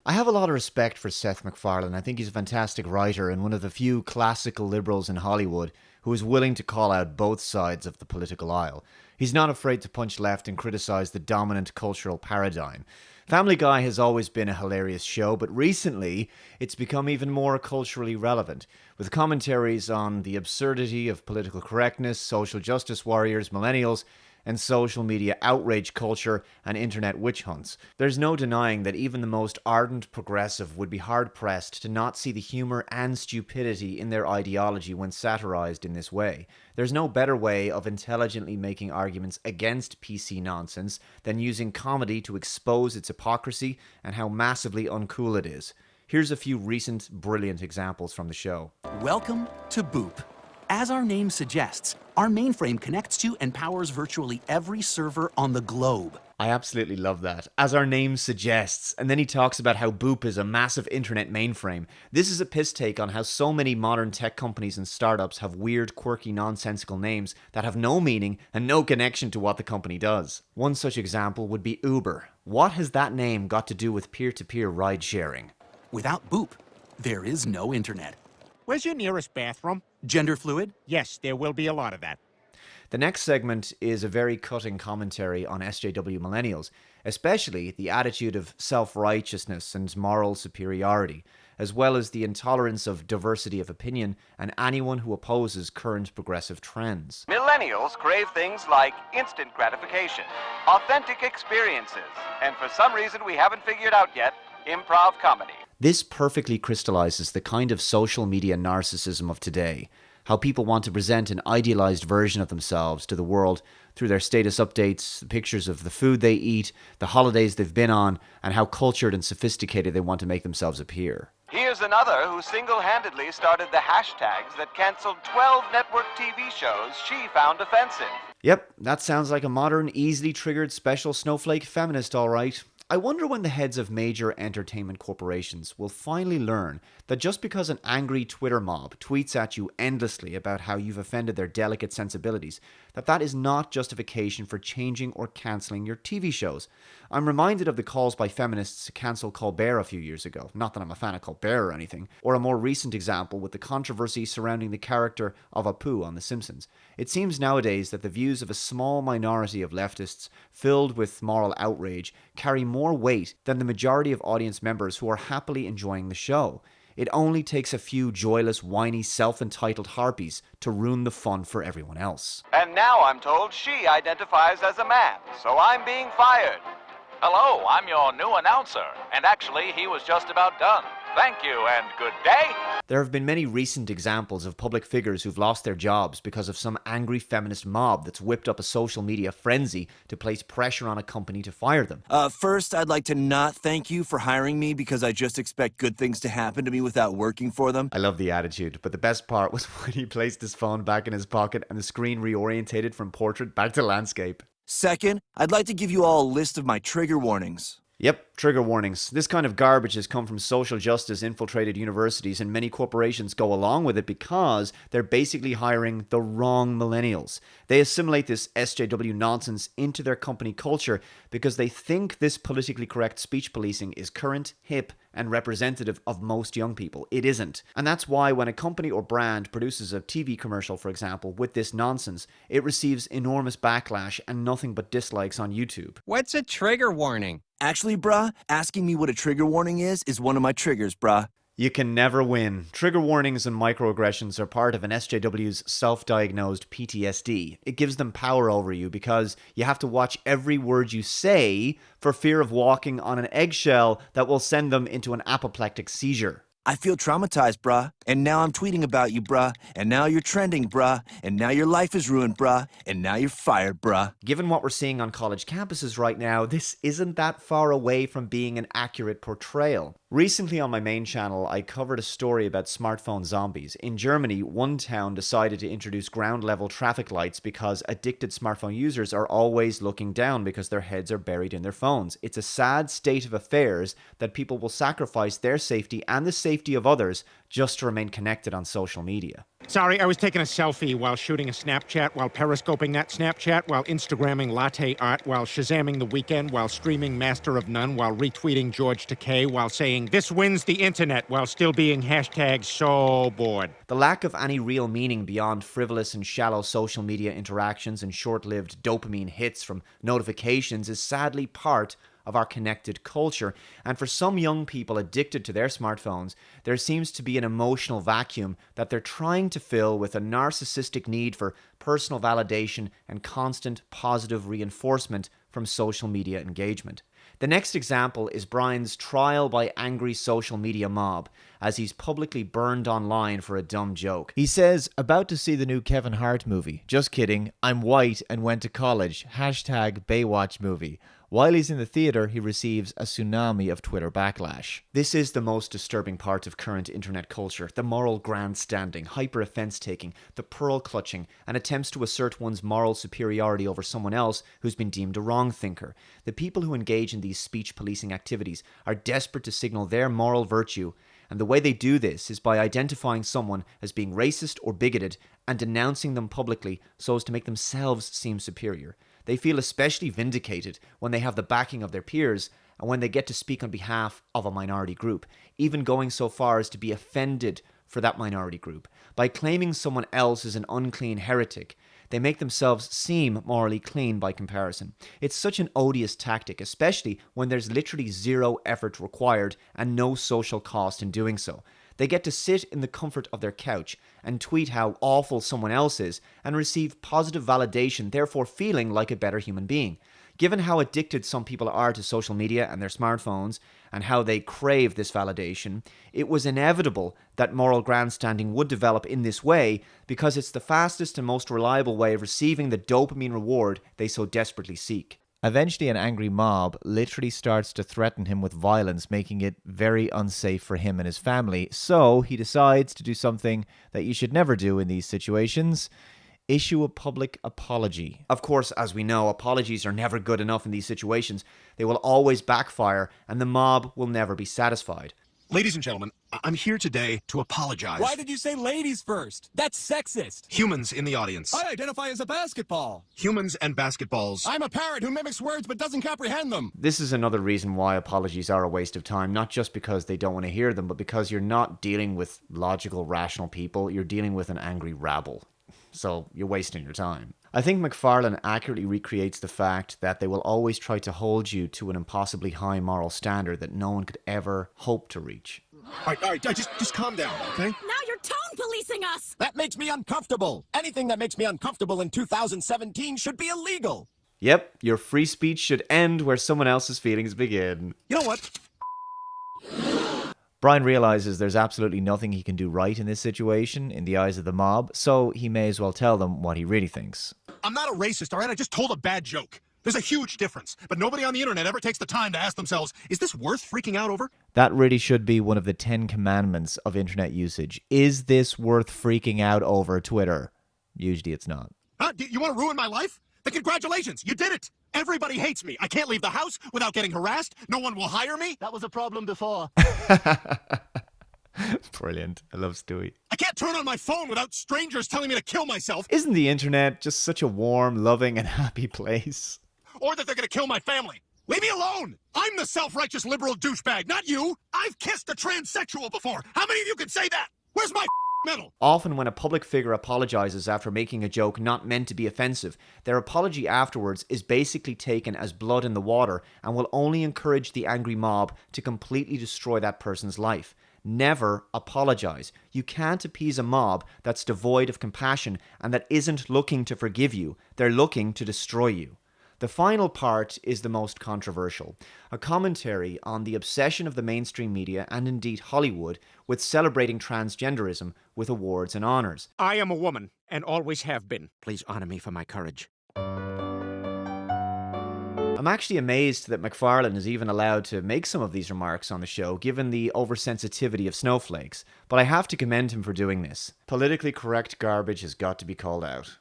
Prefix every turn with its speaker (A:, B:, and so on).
A: I have a lot of respect for Seth MacFarlane. I think he's a fantastic writer and one of the few classical liberals in Hollywood who is willing to call out both sides of the political aisle. He's not afraid to punch left and criticize the dominant cultural paradigm. Family Guy has always been a hilarious show, but recently it's become even more culturally relevant, with commentaries on the absurdity of political correctness, social justice warriors, millennials, and social media outrage culture and internet witch hunts. There's no denying that even the most ardent progressive would be hard-pressed to not see the humor and stupidity in their ideology when satirized in this way. There's no better way of intelligently making arguments against PC nonsense than using comedy to expose its hypocrisy and how massively uncool it is. Here's a few recent brilliant examples from the show.
B: Welcome to Boop. As our name suggests, our mainframe connects to and powers virtually every server on the globe.
A: I absolutely love that. As our name suggests. And then he talks about how Boop is a massive internet mainframe. This is a piss take on how so many modern tech companies and startups have weird, quirky, nonsensical names that have no meaning and no connection to what the company does. One such example would be Uber. What has that name got to do with peer-to-peer ride sharing?
B: Without Boop, there is no internet.
C: Where's your nearest bathroom?
B: Gender fluid?
C: Yes, there will be a lot of that.
A: The next segment is a very cutting commentary on SJW millennials, especially the attitude of self-righteousness and moral superiority, as well as the intolerance of diversity of opinion and anyone who opposes current progressive trends.
D: Millennials crave things like instant gratification, authentic experiences, and for some reason we haven't figured out yet, improv comedy.
A: This perfectly crystallizes the kind of social media narcissism of today. How people want to present an idealized version of themselves to the world through their status updates, pictures of the food they eat, the holidays they've been on, and how cultured and sophisticated they want to make themselves appear.
D: Here's another who single-handedly started the hashtags that canceled 12 network TV shows she found offensive.
A: Yep, that sounds like a modern, easily triggered special snowflake feminist, all right. I wonder when the heads of major entertainment corporations will finally learn that just because an angry Twitter mob tweets at you endlessly about how you've offended their delicate sensibilities, that is not justification for changing or cancelling your TV shows. I'm reminded of the calls by feminists to cancel Colbert a few years ago, not that I'm a fan of Colbert or anything, or a more recent example with the controversy surrounding the character of Apu on The Simpsons. It seems nowadays that the views of a small minority of leftists filled with moral outrage carry more weight than the majority of audience members who are happily enjoying the show. It only takes a few joyless, whiny, self-entitled harpies to ruin the fun for everyone else.
D: And now I'm told she identifies as a man, so I'm being fired. Hello, I'm your new announcer, and actually he was just about done. Thank you and good day.
A: There have been many recent examples of public figures who've lost their jobs because of some angry feminist mob that's whipped up a social media frenzy to place pressure on a company to fire them.
E: First, I'd like to not thank you for hiring me because I just expect good things to happen to me without working for them.
A: I love the attitude, but the best part was when he placed his phone back in his pocket and the screen reorientated from portrait back to landscape.
E: Second, I'd like to give you all a list of my trigger warnings.
A: Yep, trigger warnings. This kind of garbage has come from social justice infiltrated universities, and many corporations go along with it because they're basically hiring the wrong millennials. They assimilate this SJW nonsense into their company culture because they think this politically correct speech policing is current, hip, and representative of most young people. It isn't. And that's why when a company or brand produces a TV commercial, for example, with this nonsense, it receives enormous backlash and nothing but dislikes on YouTube.
F: What's a trigger warning?
E: Actually, bruh, asking me what a trigger warning is one of my triggers, bruh.
A: You can never win. Trigger warnings and microaggressions are part of an SJW's self-diagnosed PTSD. It gives them power over you because you have to watch every word you say for fear of walking on an eggshell that will send them into an apoplectic seizure.
E: I feel traumatized, bruh. And now I'm tweeting about you, bruh. And now you're trending, bruh. And now your life is ruined, bruh. And now you're fired, bruh.
A: Given what we're seeing on college campuses right now, this isn't that far away from being an accurate portrayal. Recently on my main channel, I covered a story about smartphone zombies. In Germany, one town decided to introduce ground-level traffic lights because addicted smartphone users are always looking down because their heads are buried in their phones. It's a sad state of affairs that people will sacrifice their safety and the safety safety of others just to remain connected on social media.
C: Sorry, I was taking a selfie while shooting a Snapchat, while periscoping that Snapchat, while Instagramming latte art, while Shazamming The Weeknd, while streaming Master of None, while retweeting George Takei, while saying, "This wins the internet," while still being hashtag so bored.
A: The lack of any real meaning beyond frivolous and shallow social media interactions and short-lived dopamine hits from notifications is sadly part of our connected culture, and for some young people addicted to their smartphones, there seems to be an emotional vacuum that they're trying to fill with a narcissistic need for personal validation and constant positive reinforcement from social media engagement. The next example is Brian's trial by angry social media mob, as he's publicly burned online for a dumb joke. He says, "About to see the new Kevin Hart movie. Just kidding, I'm white and went to college. Hashtag Baywatch movie." While he's in the theater, he receives a tsunami of Twitter backlash. This is the most disturbing part of current internet culture: the moral grandstanding, hyper-offense-taking, the pearl-clutching, and attempts to assert one's moral superiority over someone else who's been deemed a wrong thinker. The people who engage in these speech-policing activities are desperate to signal their moral virtue, and the way they do this is by identifying someone as being racist or bigoted and denouncing them publicly so as to make themselves seem superior. They feel especially vindicated when they have the backing of their peers and when they get to speak on behalf of a minority group, even going so far as to be offended for that minority group. By claiming someone else is an unclean heretic, they make themselves seem morally clean by comparison. It's such an odious tactic, especially when there's literally zero effort required and no social cost in doing so. They get to sit in the comfort of their couch and tweet how awful someone else is and receive positive validation, therefore feeling like a better human being. Given how addicted some people are to social media and their smartphones and how they crave this validation, it was inevitable that moral grandstanding would develop in this way because it's the fastest and most reliable way of receiving the dopamine reward they so desperately seek. Eventually, an angry mob literally starts to threaten him with violence, making it very unsafe for him and his family. So he decides to do something that you should never do in these situations: issue a public apology. Of course, as we know, apologies are never good enough in these situations. They will always backfire, and the mob will never be satisfied.
F: Ladies and gentlemen, I'm here today to apologize.
G: Why did you say ladies first? That's sexist.
F: Humans in the audience.
G: I identify as a basketball.
F: Humans and basketballs.
G: I'm a parrot who mimics words but doesn't comprehend them.
A: This is another reason why apologies are a waste of time, not just because they don't want to hear them, but because you're not dealing with logical, rational people, you're dealing with an angry rabble. So you're wasting your time. I think McFarlane accurately recreates the fact that they will always try to hold you to an impossibly high moral standard that no one could ever hope to reach.
F: All right, just calm down, okay?
H: Now you're tone policing us!
G: That makes me uncomfortable. Anything that makes me uncomfortable in 2017 should be illegal.
A: Yep, your free speech should end where someone else's feelings begin.
F: You know what?
A: Brian realizes there's absolutely nothing he can do right in this situation in the eyes of the mob, so he may as well tell them what he really thinks.
F: I'm not a racist, all right? I just told a bad joke. There's a huge difference, but nobody on the internet ever takes the time to ask themselves, is this worth freaking out over?
A: That really should be one of the 10 commandments of internet usage. Is this worth freaking out over Twitter? Usually it's not.
F: Huh? You want to ruin my life? Then congratulations, you did it! Everybody hates me. I can't leave the house without getting harassed. No one will hire me.
G: That was a problem before.
A: Brilliant. I love Stewie.
F: I can't turn on my phone without strangers telling me to kill myself.
A: Isn't the internet just such a warm, loving, and happy place?
F: Or that they're going to kill my family. Leave me alone! I'm the self-righteous liberal douchebag, not you! I've kissed a transsexual before! How many of you can say that? Where's my medal?
A: Often when a public figure apologizes after making a joke not meant to be offensive, their apology afterwards is basically taken as blood in the water and will only encourage the angry mob to completely destroy that person's life. Never apologize. You can't appease a mob that's devoid of compassion and that isn't looking to forgive you. They're looking to destroy you. The final part is the most controversial, a commentary on the obsession of the mainstream media and indeed Hollywood with celebrating transgenderism with awards and honors.
C: I am a woman, and always have been. Please honor me for my courage.
A: I'm actually amazed that McFarlane is even allowed to make some of these remarks on the show, given the oversensitivity of snowflakes, but I have to commend him for doing this. Politically correct garbage has got to be called out.